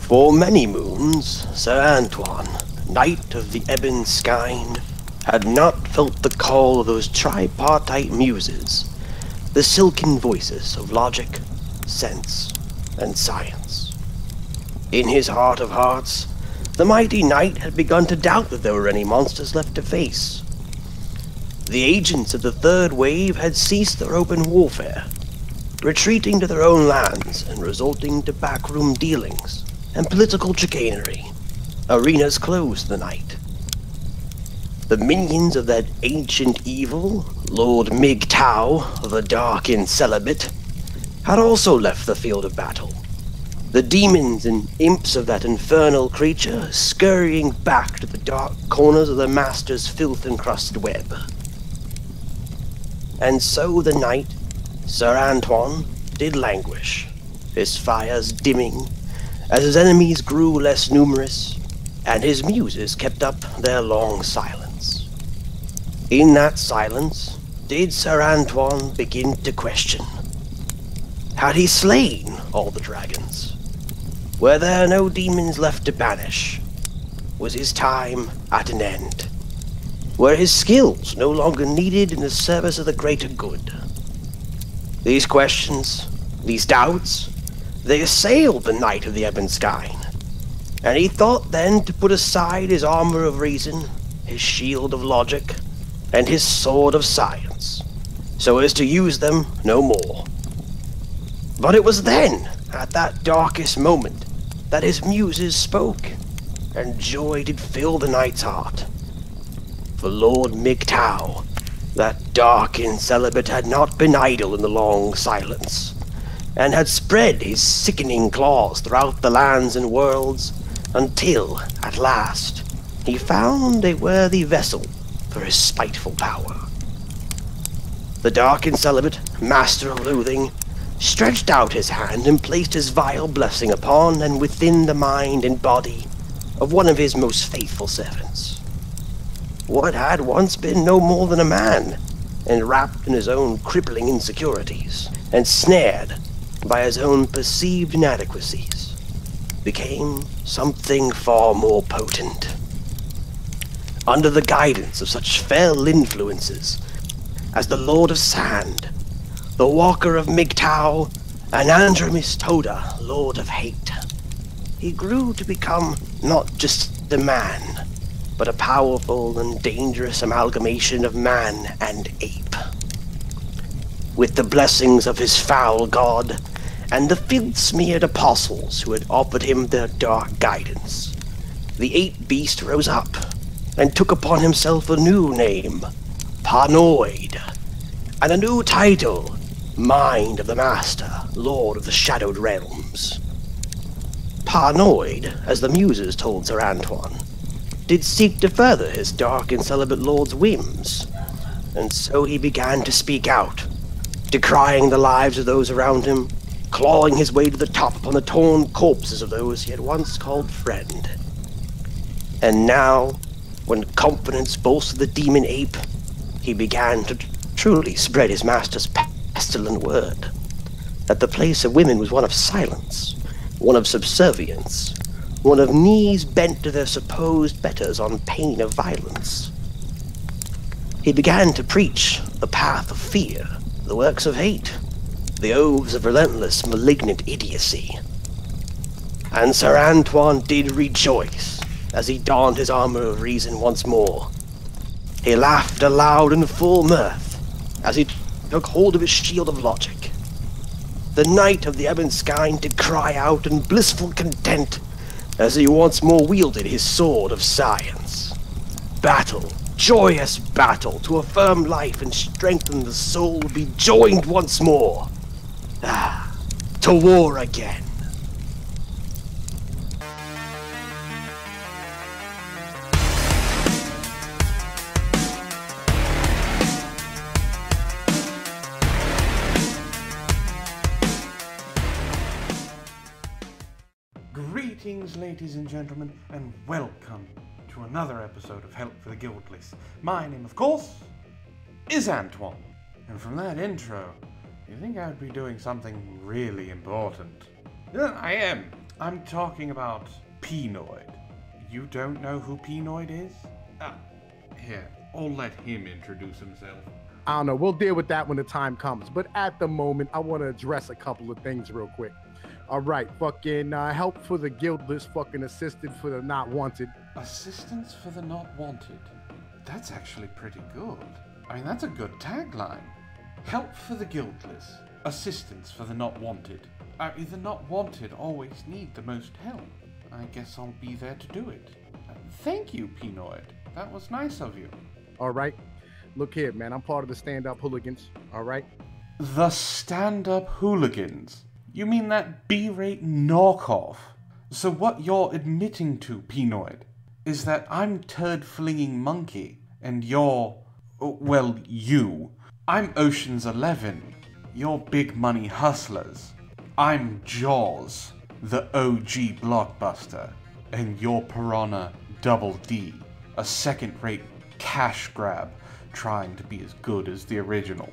For many moons, Sir Antoine, Knight of the Ebon Skine, had not felt the call of those tripartite muses, the silken voices of logic, sense, and science. In his heart of hearts, the mighty knight had begun to doubt that there were any monsters left to face. The agents of the Third Wave had ceased their open warfare, retreating to their own lands and resorting to backroom dealings and political chicanery. Arenas closed the night. The minions of that ancient evil, Lord MGTOW, the Dark and Celibate, had also left the field of battle. The demons and imps of that infernal creature scurrying back to the dark corners of the Master's filth-encrusted web. And so the night, Sir Antoine, did languish, his fires dimming, as his enemies grew less numerous, and his muses kept up their long silence. In that silence, did Sir Antoine begin to question. Had he slain all the dragons? Were there no demons left to banish? Was his time at an end? Were his skills no longer needed in the service of the greater good? These questions, these doubts, they assailed the Knight of the Ebon Skine, and he thought then to put aside his armor of reason, his shield of logic, and his sword of science, so as to use them no more. But it was then, at that darkest moment, that his muses spoke, and joy did fill the knight's heart. For Lord MGTOW, that dark and celibate, had not been idle in the long silence, and had spread his sickening claws throughout the lands and worlds, until, at last, he found a worthy vessel for his spiteful power. The dark and celibate, master of loathing, stretched out his hand and placed his vile blessing upon and within the mind and body of one of his most faithful servants. What had once been no more than a man, enwrapped in his own crippling insecurities, and snared by his own perceived inadequacies, became something far more potent. Under the guidance of such fell influences as the Lord of Sand, the Walker of MGTOW, and Andromis Toda, Lord of Hate, he grew to become not just a man, but a powerful and dangerous amalgamation of man and ape. With the blessings of his foul god, and the filth-smeared apostles who had offered him their dark guidance, the ape beast rose up, and took upon himself a new name, Pnoid, and a new title, Mind of the Master, Lord of the Shadowed Realms. Pnoid, as the muses told Sir Antoine, did seek to further his dark and celibate lord's whims, and so he began to speak out, decrying the lives of those around him, clawing his way to the top upon the torn corpses of those he had once called friend. And now, when confidence bolstered the demon ape, he began to truly spread his master's pestilent word, that the place of women was one of silence, one of subservience, one of knees bent to their supposed betters on pain of violence. He began to preach the path of fear, the works of hate, the oaths of relentless, malignant idiocy. And Sir Antoine did rejoice as he donned his armor of reason once more. He laughed aloud in full mirth as he took hold of his shield of logic. The Knight of the Ebon Skine did cry out in blissful content as he once more wielded his sword of science. Battle, joyous battle, to affirm life and strengthen the soul would be joined once more. To war again. Greetings, ladies and gentlemen, and welcome to another episode of Help for the Guildless. My name, of course, is Antoine, and from that intro, you think I'd be doing something really important? Yeah, I am. I'm talking about Pnoid. You don't know who Pnoid is? Here, I'll let him introduce himself. I don't know. We'll deal with that when the time comes. But at the moment, I want to address a couple of things real quick. All right, fucking help for the guiltless, fucking assisted for the not wanted. Assistance for the not wanted. That's actually pretty good. I mean, that's a good tagline. Help for the guiltless, assistance for the not wanted. The not wanted always need the most help. I guess I'll be there to do it. Thank you, Pnoid. That was nice of you. All right. Look here, man. I'm part of the stand-up hooligans. All right. The stand-up hooligans? You mean that B-rate knockoff? So what you're admitting to, Pnoid, is that I'm turd-flinging monkey, and you're... well, you. I'm Ocean's 11. You're big money hustlers. I'm Jaws, the OG blockbuster, and you're Piranha Double D, a second-rate cash grab trying to be as good as the original.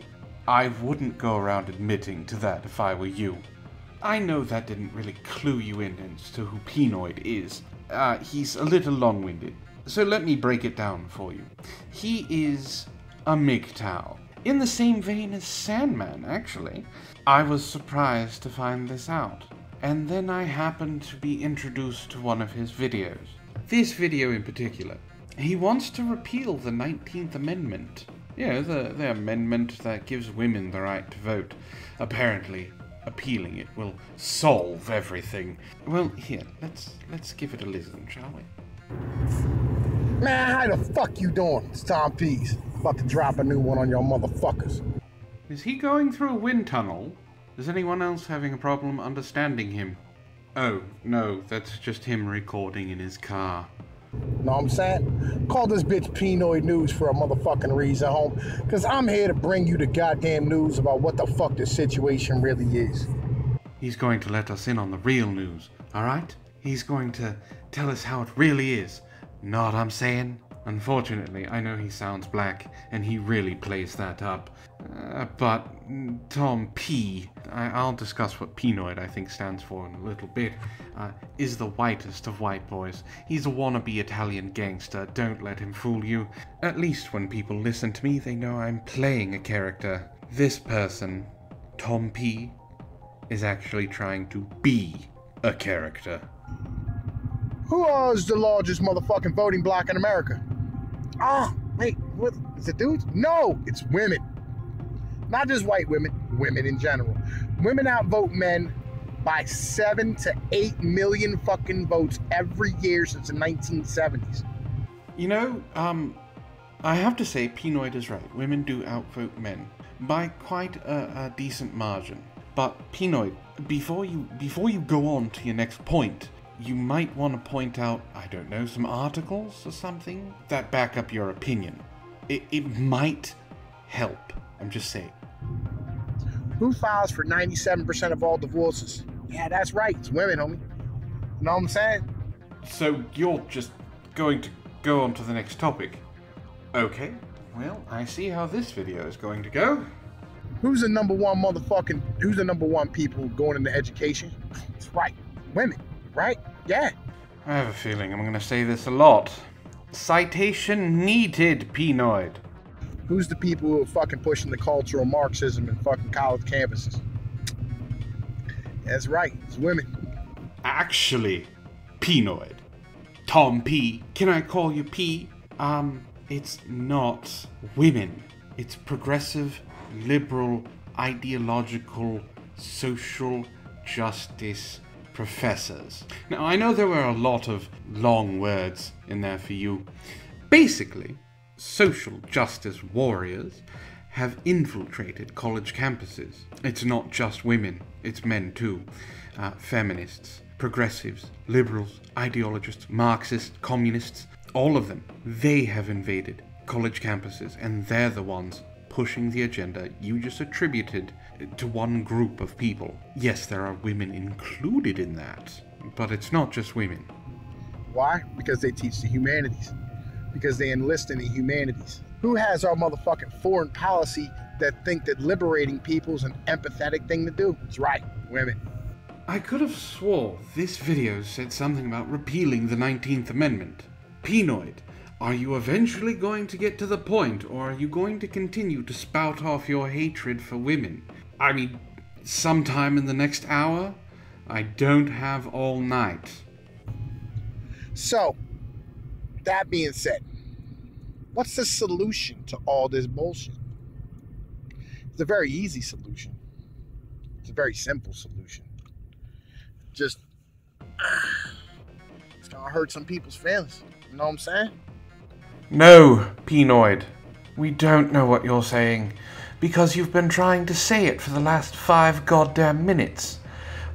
I wouldn't go around admitting to that if I were you. I know that didn't really clue you in as to who Pnoid is. He's a little long-winded, so let me break it down for you. He is a MGTOW, in the same vein as Sandman, actually. I was surprised to find this out, and then I happened to be introduced to one of his videos. This video in particular. He wants to repeal the 19th Amendment. You know, the amendment that gives women the right to vote. Apparently, appealing it will solve everything. Well, here, let's give it a listen, shall we? Man, how the fuck you doing? It's Tom Pease. About to drop a new one on your motherfuckers. Is he going through a wind tunnel? Is anyone else having a problem understanding him? Oh, no, that's just him recording in his car. Know what I'm saying? Call this bitch Pnoid News for a motherfucking reason, home. Cause I'm here to bring you the goddamn news about what the fuck this situation really is. He's going to let us in on the real news, alright? He's going to tell us how it really is. Know what I'm saying? Unfortunately, I know he sounds black, and he really plays that up. But Tom P, I'll discuss what Pnoid I think stands for in a little bit, is the whitest of white boys. He's a wannabe Italian gangster, don't let him fool you. At least when people listen to me, they know I'm playing a character. This person, Tom P, is actually trying to be a character. Who is the largest motherfucking voting bloc in America? Oh, wait, what, is it dudes? No, it's women. Not just white women, women in general. Women outvote men by 7 to 8 million fucking votes every year since the 1970s. You know, I have to say Pnoid is right. Women do outvote men by quite a decent margin. But Pnoid, before you go on to your next point, you might want to point out, I don't know, some articles or something that back up your opinion. It might help. I'm just saying. Who files for 97% of all divorces? Yeah, that's right. It's women, homie. You know what I'm saying? So you're just going to go on to the next topic. Okay, well, I see how this video is going to go. Who's the number one people going into education? It's right. Women. Right? Yeah. I have a feeling I'm going to say this a lot. Citation needed, Pnoid. Who's the people who are fucking pushing the cultural Marxism in fucking college campuses? That's right. It's women. Actually, Pnoid. Tom P. Can I call you P? It's not women. It's progressive, liberal, ideological, social justice professors. Now, I know there were a lot of long words in there for you. Basically, social justice warriors have infiltrated college campuses. It's not just women, it's men too. Feminists, progressives, liberals, ideologists, Marxists, communists, all of them. They have invaded college campuses, and they're the ones pushing the agenda you just attributed to one group of people. Yes, there are women included in that, but it's not just women. Why? Because they teach the humanities. Because they enlist in the humanities. Who has our motherfucking foreign policy that think that liberating people is an empathetic thing to do? It's right, women. I could have swore this video said something about repealing the 19th Amendment. Pnoid, are you eventually going to get to the point, or are you going to continue to spout off your hatred for women? I mean, sometime in the next hour? I don't have all night. So, that being said, what's the solution to all this bullshit? It's a very easy solution. It's a very simple solution. Just, it's gonna hurt some people's feelings. You know what I'm saying? No, Pnoid. We don't know what you're saying, because you've been trying to say it for the last 5 goddamn minutes.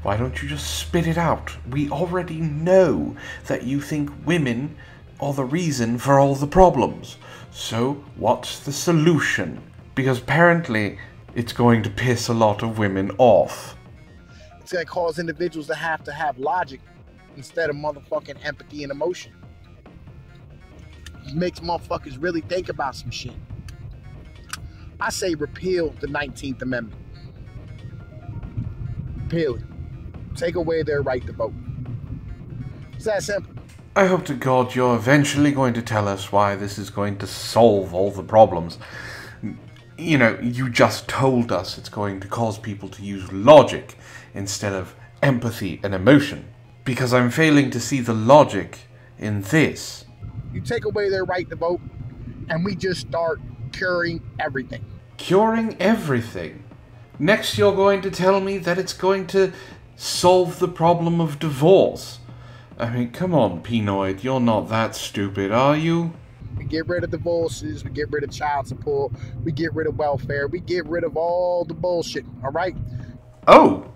Why don't you just spit it out? We already know that you think women are the reason for all the problems. So, what's the solution? Because apparently, it's going to piss a lot of women off. It's gonna cause individuals to have logic instead of motherfucking empathy and emotion. It makes motherfuckers really think about some shit. I say repeal the 19th Amendment. Repeal it. Take away their right to vote. It's that simple. I hope to God you're eventually going to tell us why this is going to solve all the problems. You know, you just told us it's going to cause people to use logic instead of empathy and emotion. Because I'm failing to see the logic in this. You take away their right to vote, and we just start curing everything. Curing everything? Next you're going to tell me that it's going to solve the problem of divorce. I mean, come on, Pnoid, you're not that stupid, are you? We get rid of divorces, we get rid of child support, we get rid of welfare, we get rid of all the bullshit, alright? Oh,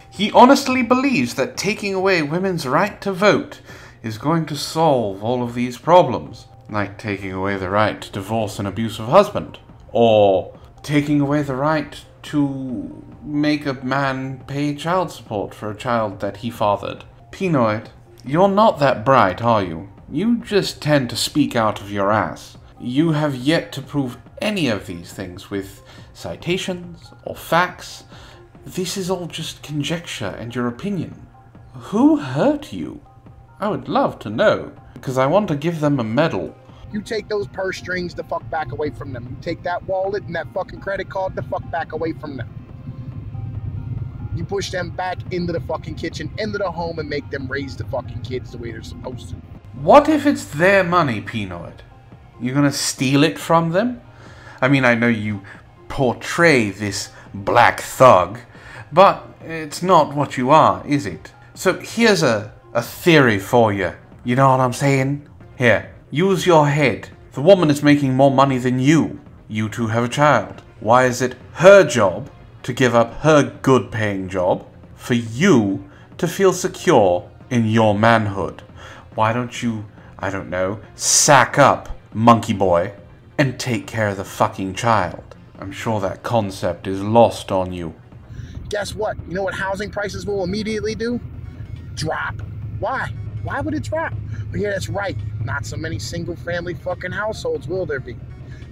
he honestly believes that taking away women's right to vote is going to solve all of these problems. Like taking away the right to divorce an abusive husband. Or taking away the right to make a man pay child support for a child that he fathered. Pnoid, you're not that bright, are you? You just tend to speak out of your ass. You have yet to prove any of these things with citations or facts. This is all just conjecture and your opinion. Who hurt you? I would love to know, because I want to give them a medal. You take those purse strings the fuck back away from them. You take that wallet and that fucking credit card the fuck back away from them. You push them back into the fucking kitchen, into the home, and make them raise the fucking kids the way they're supposed to. What if it's their money, Pnoid? You gonna steal it from them? I mean, I know you portray this black thug, but it's not what you are, is it? So here's a theory for you. You know what I'm saying? Here, use your head. The woman is making more money than you. You two have a child. Why is it her job to give up her good-paying job for you to feel secure in your manhood? Why don't you, I don't know, sack up, monkey boy, and take care of the fucking child? I'm sure that concept is lost on you. Guess what? You know what housing prices will immediately do? Drop. Why? Why would it drop? But yeah, that's right. Not so many single-family fucking households will there be.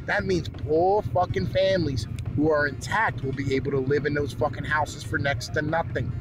That means poor fucking families who are intact will be able to live in those fucking houses for next to nothing.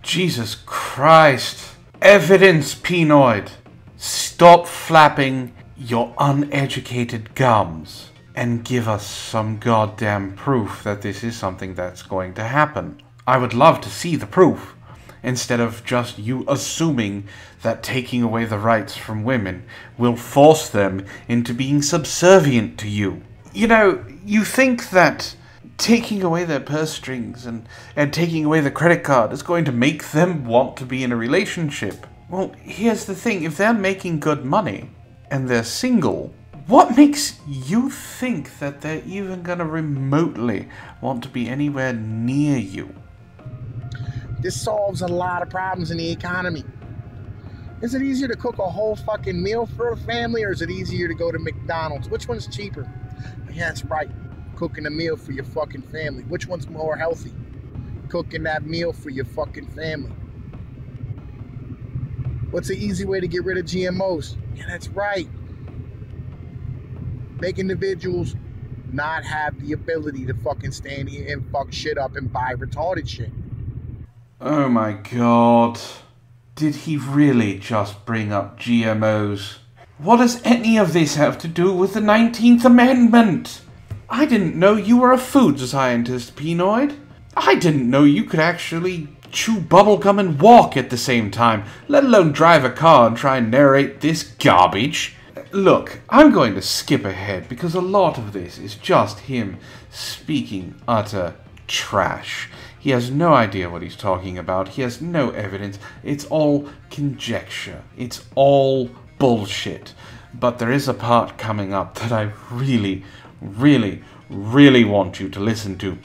Jesus Christ. Evidence, Pnoid. Stop flapping your uneducated gums and give us some goddamn proof that this is something that's going to happen. I would love to see the proof, instead of just you assuming that taking away the rights from women will force them into being subservient to you. You know, you think that taking away their purse strings and taking away the credit card is going to make them want to be in a relationship. Well, here's the thing. If they're making good money and they're single, what makes you think that they're even going to remotely want to be anywhere near you? This solves a lot of problems in the economy. Is it easier to cook a whole fucking meal for a family, or is it easier to go to McDonald's? Which one's cheaper? Yeah, that's right. Cooking a meal for your fucking family. Which one's more healthy? Cooking that meal for your fucking family. What's the easy way to get rid of GMOs? Yeah, that's right. Make individuals not have the ability to fucking stand here and fuck shit up and buy retarded shit. Oh my god. Did he really just bring up GMOs? What does any of this have to do with the 19th Amendment? I didn't know you were a food scientist, Pnoid. I didn't know you could actually chew bubblegum and walk at the same time, let alone drive a car and try and narrate this garbage. Look, I'm going to skip ahead because a lot of this is just him speaking utter trash. He has no idea what he's talking about. He has no evidence. It's all conjecture. It's all bullshit. But there is a part coming up that I really want you to listen to,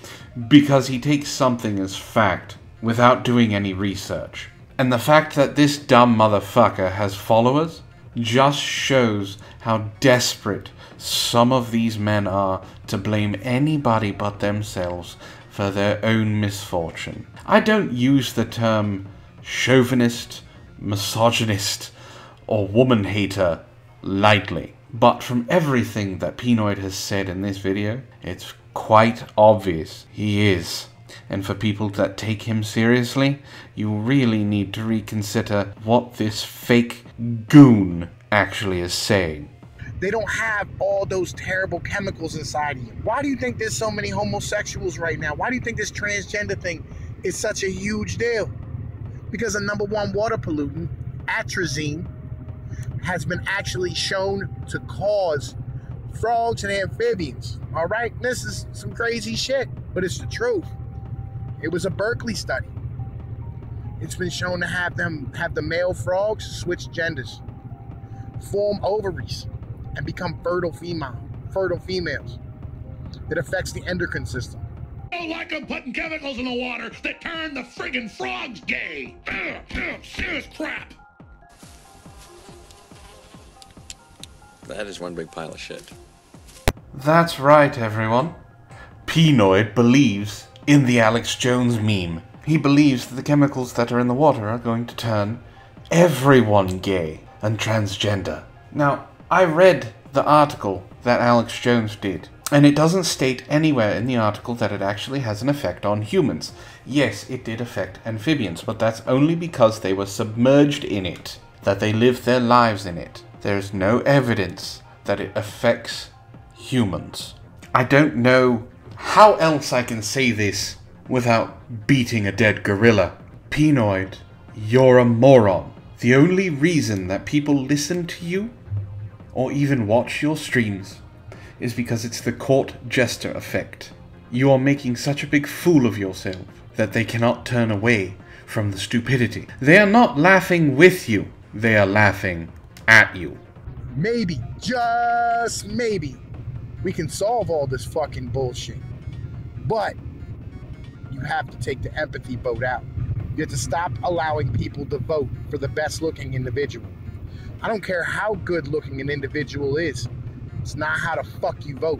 because he takes something as fact without doing any research. And the fact that this dumb motherfucker has followers just shows how desperate some of these men are to blame anybody but themselves for their own misfortune. I don't use the term chauvinist, misogynist, or woman hater lightly, but from everything that Pnoid has said in this video, it's quite obvious he is. And for people that take him seriously, you really need to reconsider what this fake goon actually is saying. They don't have all those terrible chemicals inside of you. Why do you think there's so many homosexuals right now? Why do you think this transgender thing is such a huge deal? Because the #1 water pollutant, atrazine, has been actually shown to cause frogs and amphibians. All right, this is some crazy shit, but it's the truth. It was a Berkeley study. It's been shown to have the male frogs switch genders, form ovaries, and become fertile females. It affects the endocrine system. I don't like them putting chemicals in the water that turn the friggin' frogs gay. Serious crap. That is one big pile of shit. That's right, everyone. Pnoid believes in the Alex Jones meme. He believes that the chemicals that are in the water are going to turn everyone gay and transgender. Now, I read the article that Alex Jones did, and it doesn't state anywhere in the article that it actually has an effect on humans. Yes, it did affect amphibians, but that's only because they were submerged in it, that they lived their lives in it. There's no evidence that it affects humans. I don't know how else I can say this without beating a dead gorilla. Pnoid, you're a moron. The only reason that people listen to you or even watch your streams is because it's the court jester effect. You are making such a big fool of yourself that they cannot turn away from the stupidity. They are not laughing with you, they are laughing at you. Maybe, just maybe, we can solve all this fucking bullshit. But you have to take the empathy vote out. You have to stop allowing people to vote for the best looking individual. I don't care how good looking an individual is. It's not how the fuck you vote.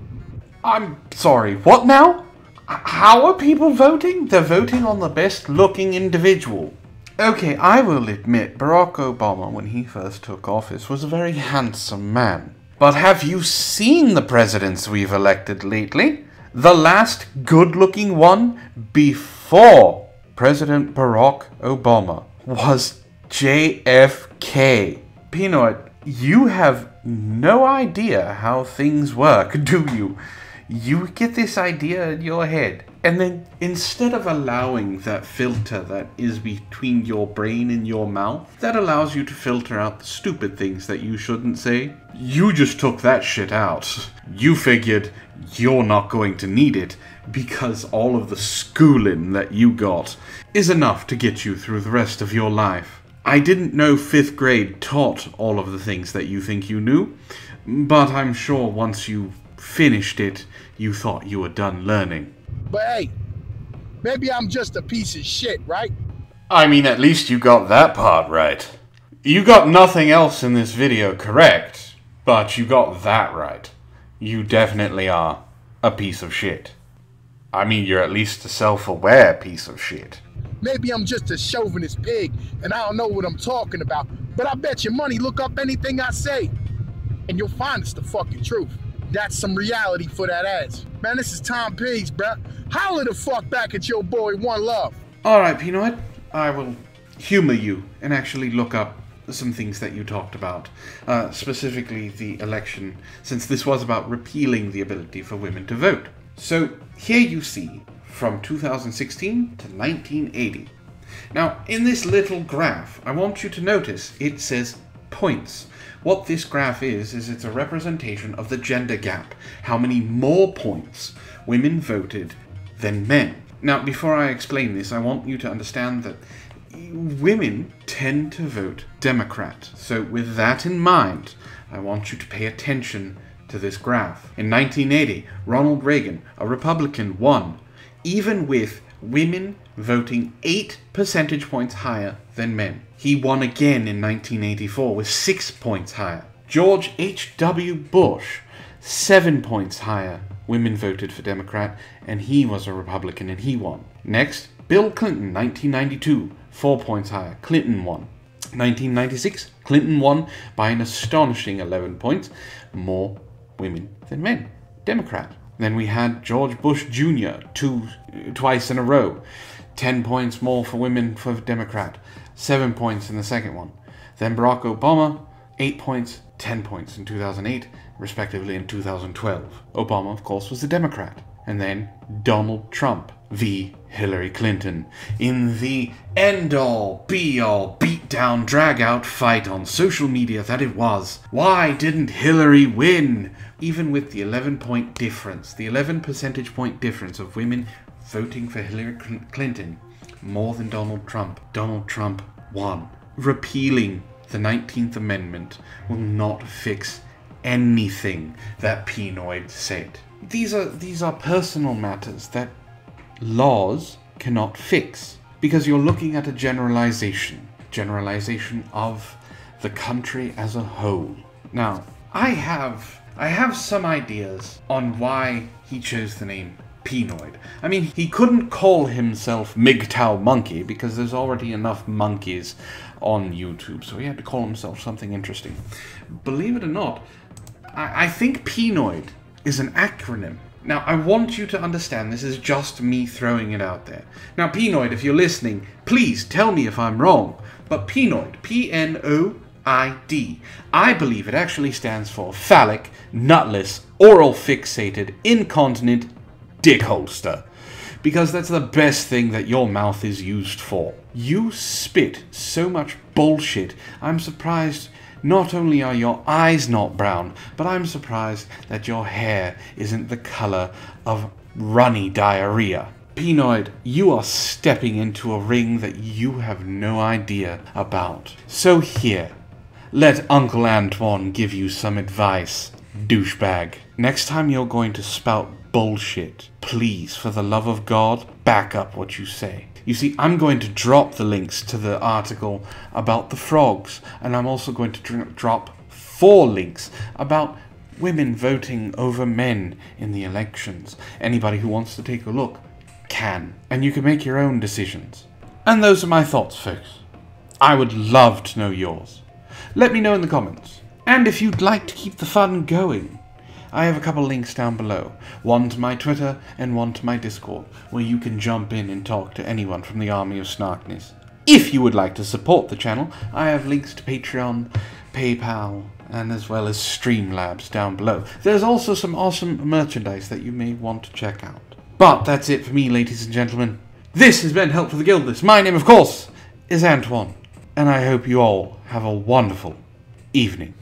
I'm sorry, what now? How are people voting? They're voting on the best looking individual. Okay, I will admit Barack Obama, when he first took office, was a very handsome man. But have you seen the presidents we've elected lately? The last good-looking one before President Barack Obama was JFK. Pnoid, you have no idea how things work, do you? You get this idea in your head, and then instead of allowing that filter that is between your brain and your mouth, that allows you to filter out the stupid things that you shouldn't say, you just took that shit out. You figured you're not going to need it because all of the schooling that you got is enough to get you through the rest of your life. I didn't know 5th grade taught all of the things that you think you knew, but I'm sure once you finished it, you thought you were done learning. But hey, maybe I'm just a piece of shit, right? I mean, at least you got that part right. You got nothing else in this video correct, but you got that right. You definitely are a piece of shit. I mean, you're at least a self-aware piece of shit. Maybe I'm just a chauvinist pig and I don't know what I'm talking about, but I bet your money look up anything I say and you'll find it's the fucking truth. That's some reality for that ass. Man, this is Tom Pigs, bruh. Holla the fuck back at your boy One Love. Alright, Pnoid. I will humor you and actually look up some things that you talked about, specifically the election, since this was about repealing the ability for women to vote. So here you see from 2016 to 1980. Now, in this little graph, I want you to notice it says points. What this graph is it's a representation of the gender gap, how many more points women voted than men. Now, before I explain this, I want you to understand that women tend to vote Democrat. So with that in mind, I want you to pay attention to this graph. In 1980, Ronald Reagan, a Republican, won, even with women voting 8 percentage points higher than men. He won again in 1984 with 6 points higher. George H.W. Bush, 7 points higher. Women voted for Democrat, and he was a Republican, and he won. Next, Bill Clinton, 1992, 4 points higher. Clinton won. 1996, Clinton won by an astonishing 11 points. More women than men. Democrat. Then we had George Bush Jr. twice in a row. 10 points more for women for Democrat. 7 points in the second one. Then Barack Obama, 8 points, 10 points in 2008, respectively in 2012. Obama, of course, was a Democrat. And then Donald Trump v. Hillary Clinton in the end-all, be-all, beat-down, drag-out fight on social media that it was. Why didn't Hillary win? Even with the 11-point difference, the 11 percentage point difference of women voting for Hillary Clinton more than Donald Trump won. Repealing the 19th Amendment will not fix anything that Pnoid said. These are personal matters that laws cannot fix, because you're looking at a generalization of the country as a whole. Now, I have some ideas on why he chose the name Pnoid. I mean, he couldn't call himself MGTOW Monkey because there's already enough monkeys on YouTube, so he had to call himself something interesting. Believe it or not, I think Pnoid is an acronym. Now, I want you to understand this is just me throwing it out there. Now, Pnoid, if you're listening, please tell me if I'm wrong. But Pnoid, P-N-O-I-D, I believe it actually stands for phallic, nutless, oral fixated, incontinent dick holster. Because that's the best thing that your mouth is used for. You spit so much bullshit, I'm surprised. Not only are your eyes not brown, but I'm surprised that your hair isn't the color of runny diarrhea. Pnoid, you are stepping into a ring that you have no idea about. So here, let Uncle Antoine give you some advice, douchebag. Next time you're going to spout bullshit, please, for the love of God, back up what you say. You see, I'm going to drop the links to the article about the frogs, and I'm also going to drop 4 links about women voting over men in the elections. Anybody who wants to take a look can, and you can make your own decisions. And those are my thoughts, folks. I would love to know yours. Let me know in the comments. And if you'd like to keep the fun going, I have a couple links down below, one to my Twitter and one to my Discord, where you can jump in and talk to anyone from the army of snarkness. If you would like to support the channel, I have links to Patreon, PayPal, and as well as Streamlabs down below. There's also some awesome merchandise that you may want to check out. But that's it for me, ladies and gentlemen. This has been Help for the Guildless. My name, of course, is Antoine, and I hope you all have a wonderful evening.